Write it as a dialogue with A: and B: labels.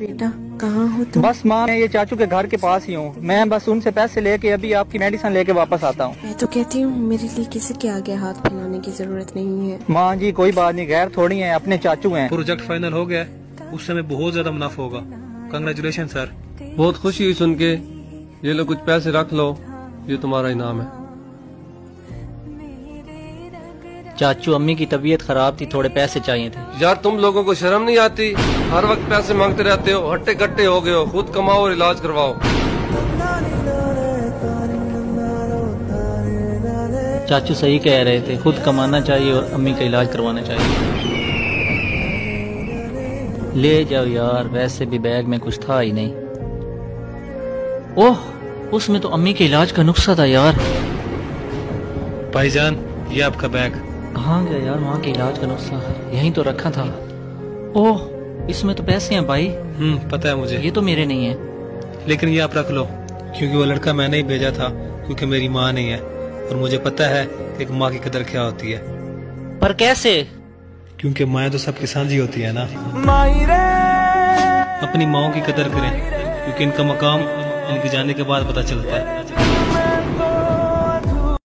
A: बेटा कहाँ हो तुम?
B: बस माँ, मैं ये चाचू के घर के पास ही हूँ। मैं बस उनसे पैसे लेके अभी आपकी मेडिसिन लेके वापस आता हूँ।
A: मैं तो कहती हूँ मेरे लिए किसी के आगे हाथ फैलाने की जरूरत नहीं है।
B: माँ जी कोई बात नहीं, गैर थोड़ी है, अपने चाचू हैं।
C: प्रोजेक्ट फाइनल हो गया, उस समय बहुत ज्यादा मुनाफा होगा। Congratulation sir.
D: बहुत खुशी हुई सुन के। ये लो कुछ पैसे रख लो, ये तुम्हारा इनाम है।
E: चाचू अम्मी की तबीयत खराब थी, थोड़े पैसे चाहिए थे।
D: यार तुम लोगों को शर्म नहीं आती? हर वक्त पैसे मांगते रहते हो, हट्टे कट्टे हो गए हो। खुद कमाओ और इलाज करवाओ।
E: चाचू सही कह रहे थे, खुद कमाना चाहिए और अम्मी का इलाज करवाना चाहिए। ले जाओ यार, वैसे भी बैग में कुछ था ही नहीं। ओह, उसमें तो अम्मी के इलाज का नुस्खा था यार।
C: भाईजान ये आपका बैग।
E: कहाँ गया यार वहाँ के इलाज का नुस्खा? यहीं तो रखा था। ओह, इसमें तो पैसे हैं भाई।
C: पता है मुझे।
E: ये तो मेरे नहीं है।
C: लेकिन ये आप रख लो, क्योंकि वो लड़का मैंने ही भेजा था, क्योंकि मेरी माँ नहीं है और मुझे पता है कि एक माँ की कदर क्या होती है।
E: पर कैसे?
C: क्योंकि माँ तो सबकी साझी होती है ना। अपनी माओ की कदर करें, क्योंकि इनका मकाम इनके जाने के बाद पता चलता है।